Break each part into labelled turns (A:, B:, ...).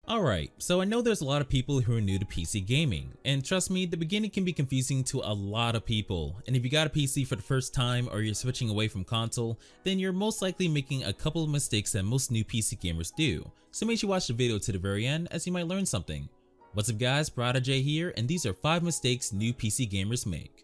A: Alright, so I know there's a lot of people who are new to PC gaming, and trust me, the beginning can be confusing to a lot of people, and if you got a PC for the first time or you're switching away from console, then you're most likely making a couple of mistakes that most new PC gamers do, so make sure you watch the video to the very end as you might learn something. What's up guys, J here, and these are 5 mistakes new PC gamers make.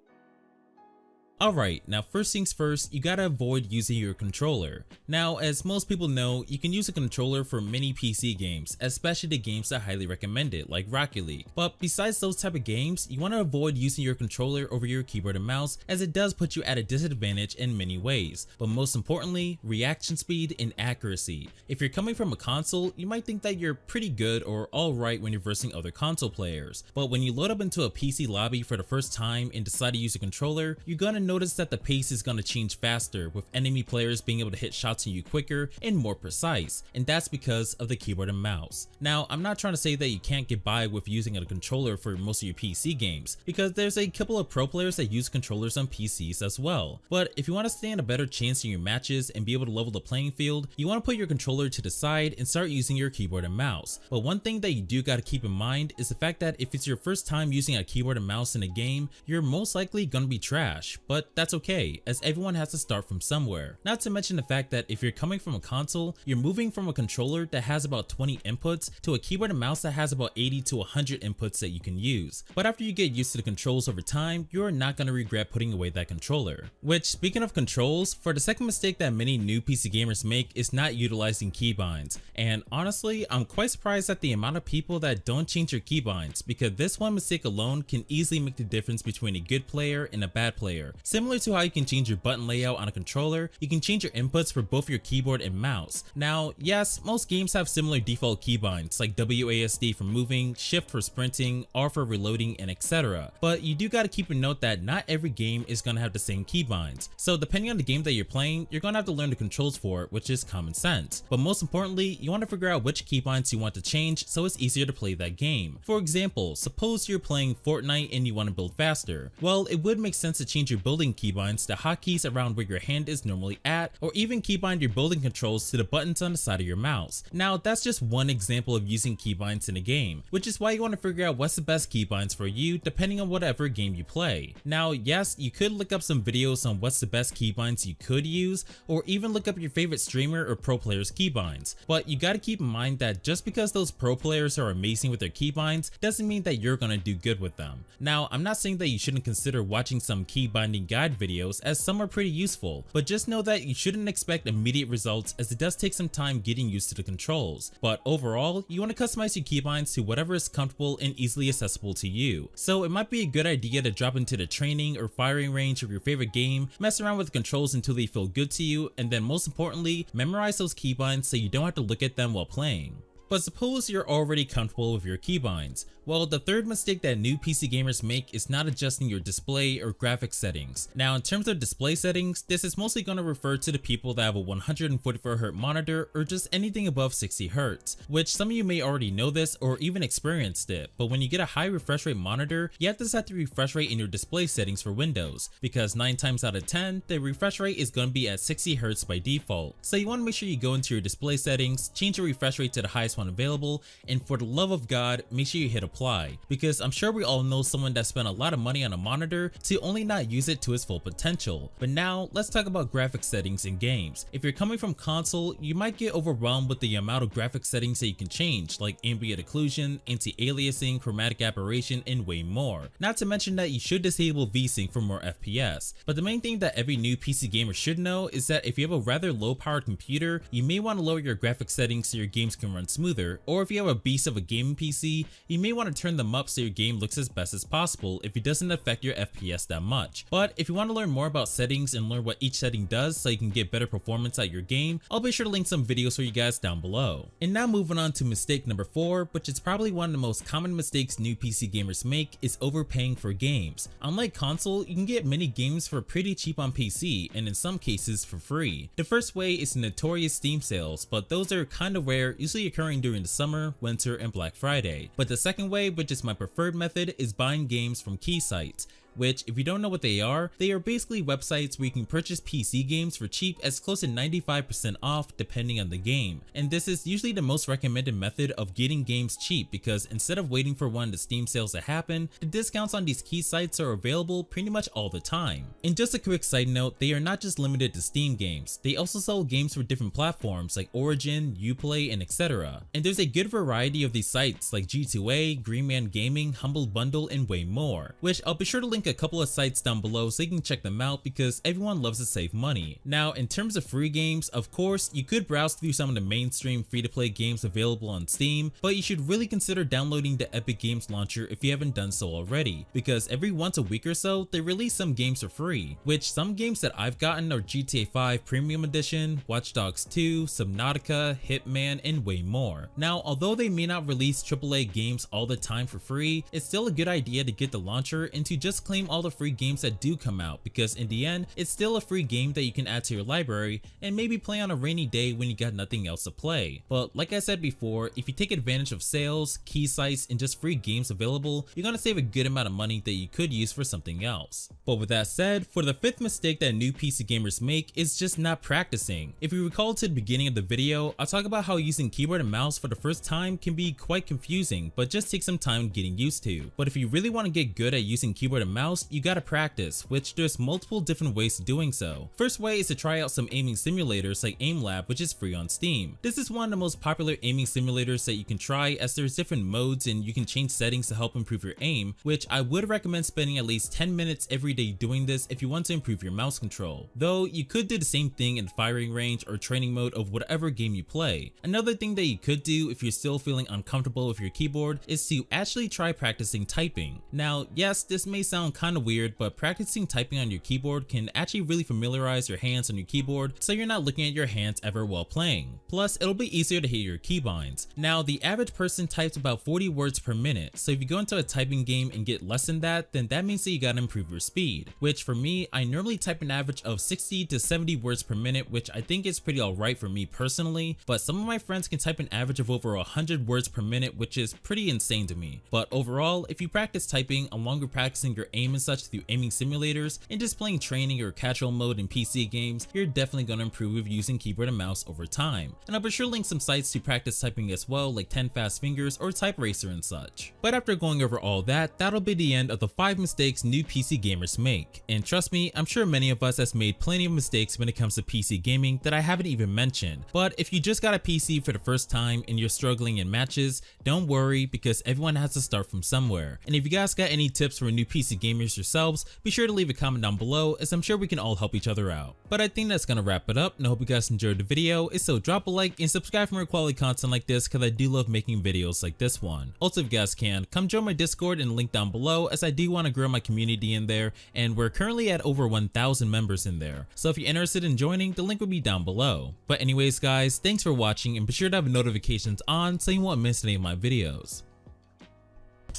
A: Alright, now first things first, you gotta avoid using your controller. Now, as most people know, you can use a controller for many PC games, especially the games that I highly recommend it, like Rocket League. But besides those type of games, you wanna avoid using your controller over your keyboard and mouse, as it does put you at a disadvantage in many ways. But most importantly, reaction speed and accuracy. If you're coming from a console, you might think that you're pretty good or alright when you're versing other console players. But when you load up into a PC lobby for the first time and decide to use a controller, you're gonna notice that the pace is going to change faster, with enemy players being able to hit shots on you quicker and more precise, and that's because of the keyboard and mouse. Now, I'm not trying to say that you can't get by with using a controller for most of your PC games, because there's a couple of pro players that use controllers on PCs as well. But if you want to stand a better chance in your matches and be able to level the playing field, you want to put your controller to the side and start using your keyboard and mouse. But one thing that you do got to keep in mind is the fact that if it's your first time using a keyboard and mouse in a game, you're most likely going to be trash, but that's okay, as everyone has to start from somewhere. Not to mention the fact that if you're coming from a console, you're moving from a controller that has about 20 inputs to a keyboard and mouse that has about 80 to 100 inputs that you can use. But after you get used to the controls over time, you're not going to regret putting away that controller. Which, speaking of controls, for the second mistake that many new PC gamers make is not utilizing keybinds. And honestly, I'm quite surprised at the amount of people that don't change your keybinds, because this one mistake alone can easily make the difference between a good player and a bad player. Similar to how you can change your button layout on a controller, you can change your inputs for both your keyboard and mouse. Now, yes, most games have similar default keybinds like WASD for moving, shift for sprinting, R for reloading, and etc. But you do gotta keep a note that not every game is gonna have the same keybinds. So depending on the game that you're playing, you're gonna have to learn the controls for it, which is common sense. But most importantly, you wanna figure out which keybinds you want to change so it's easier to play that game. For example, suppose you're playing Fortnite and you wanna build faster. Well, it would make sense to change your building keybinds to hotkeys around where your hand is normally at, or even keybind your building controls to the buttons on the side of your mouse. Now, that's just one example of using keybinds in a game, which is why you want to figure out what's the best keybinds for you depending on whatever game you play. Now, yes, you could look up some videos on what's the best keybinds you could use, or even look up your favorite streamer or pro player's keybinds, but you gotta keep in mind that just because those pro players are amazing with their keybinds doesn't mean that you're gonna do good with them. Now, I'm not saying that you shouldn't consider watching some keybinding guide videos, as some are pretty useful, but just know that you shouldn't expect immediate results, as it does take some time getting used to the controls. But overall, you want to customize your keybinds to whatever is comfortable and easily accessible to you. So it might be a good idea to drop into the training or firing range of your favorite game, mess around with the controls until they feel good to you, and then most importantly, memorize those keybinds so you don't have to look at them while playing. But suppose you're already comfortable with your keybinds. Well, the third mistake that new PC gamers make is not adjusting your display or graphics settings. Now, in terms of display settings, this is mostly going to refer to the people that have a 144Hz monitor or just anything above 60Hz, which some of you may already know this or even experienced it. But when you get a high refresh rate monitor, you have to set the refresh rate in your display settings for Windows, because 9 times out of 10, the refresh rate is going to be at 60Hz by default. So you want to make sure you go into your display settings, change your refresh rate to the highest one available, and for the love of God, make sure you hit apply, because I'm sure we all know someone that spent a lot of money on a monitor to only not use it to its full potential. But now let's talk about graphics settings in games. If you're coming from console, you might get overwhelmed with the amount of graphics settings that you can change, like ambient occlusion, anti-aliasing, chromatic aberration, and way more. Not to mention that you should disable VSync for more FPS. But the main thing that every new PC gamer should know is that if you have a rather low powered computer, you may want to lower your graphics settings so your games can run smoother, or if you have a beast of a gaming PC, you may want to turn them up so your game looks as best as possible if it doesn't affect your FPS that much. But if you want to learn more about settings and learn what each setting does so you can get better performance at your game, I'll be sure to link some videos for you guys down below. And now moving on to mistake number 4, which is probably one of the most common mistakes new PC gamers make, is overpaying for games. Unlike console, you can get many games for pretty cheap on PC, and in some cases for free. The first way is the notorious Steam sales, but those are kind of rare, usually occurring during the summer, winter, and Black Friday. But the second way, which is my preferred method, is buying games from key sites. which if you don't know what they are basically websites where you can purchase PC games for cheap as close to 95% off depending on the game. And this is usually the most recommended method of getting games cheap because instead of waiting for one of the Steam sales to happen, the discounts on these key sites are available pretty much all the time. And just a quick side note, they are not just limited to Steam games, they also sell games for different platforms like Origin, Uplay, and etc. And there's a good variety of these sites like G2A, Green Man Gaming, Humble Bundle, and way more, which I'll be sure to link a couple of sites down below so you can check them out because everyone loves to save money. Now in terms of free games, of course you could browse through some of the mainstream free-to-play games available on Steam, but you should really consider downloading the Epic Games Launcher if you haven't done so already, because every once a week or so they release some games for free, which some games that I've gotten are GTA 5 Premium Edition, Watch Dogs 2, Subnautica, Hitman, and way more. Now although they may not release AAA games all the time for free, it's still a good idea to get the launcher and to just claim all the free games that do come out, because in the end it's still a free game that you can add to your library and maybe play on a rainy day when you got nothing else to play. But like I said before, if you take advantage of sales, key sites, and just free games available, you're gonna save a good amount of money that you could use for something else. But with that said, for the fifth mistake that new PC gamers make is just not practicing. If you recall to the beginning of the video, I'll talk about how using keyboard and mouse for the first time can be quite confusing, but just take some time getting used to. But if you really want to get good at using keyboard and mouse, you gotta practice, which there's multiple different ways to doing so. First way is to try out some aiming simulators like AimLab, which is free on Steam. This is one of the most popular aiming simulators that you can try, as there's different modes and you can change settings to help improve your aim, which I would recommend spending at least 10 minutes every day doing this if you want to improve your mouse control. Though you could do the same thing in firing range or training mode of whatever game you play. Another thing that you could do if you're still feeling uncomfortable with your keyboard is to actually try practicing typing. Now yes, this may sound kind of weird, but practicing typing on your keyboard can actually really familiarize your hands on your keyboard so you're not looking at your hands ever while playing. Plus it'll be easier to hit your keybinds. Now the average person types about 40 words per minute, so if you go into a typing game and get less than that, then that means that you gotta improve your speed, which for me, I normally type an average of 60 to 70 words per minute, which I think is pretty alright for me personally, but some of my friends can type an average of over 100 words per minute, which is pretty insane to me. But overall, if you practice typing along with practicing your aim and such through aiming simulators and just playing training or casual mode in PC games, you're definitely gonna improve with using keyboard and mouse over time. And I'll be sure to link some sites to practice typing as well, like 10 Fast Fingers or Type Racer and such. But after going over all that, that'll be the end of the 5 mistakes new PC gamers make. And trust me, I'm sure many of us has made plenty of mistakes when it comes to PC gaming that I haven't even mentioned. But if you just got a PC for the first time and you're struggling in matches, don't worry, because everyone has to start from somewhere. And if you guys got any tips for new PC gamers yourselves, be sure to leave a comment down below, as I'm sure we can all help each other out. But I think that's gonna wrap it up, and I hope you guys enjoyed the video. If so, drop a like and subscribe for more quality content like this, because I do love making videos like this one. Also, if you guys can, come join my Discord and link down below, as I do want to grow my community in there, and we're currently at over 1,000 members in there. So if you're interested in joining, the link will be down below. But anyways guys, thanks for watching, and be sure to have notifications on so you won't miss any of my videos.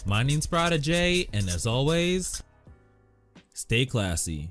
A: My name's Prodigy, and as always, stay classy.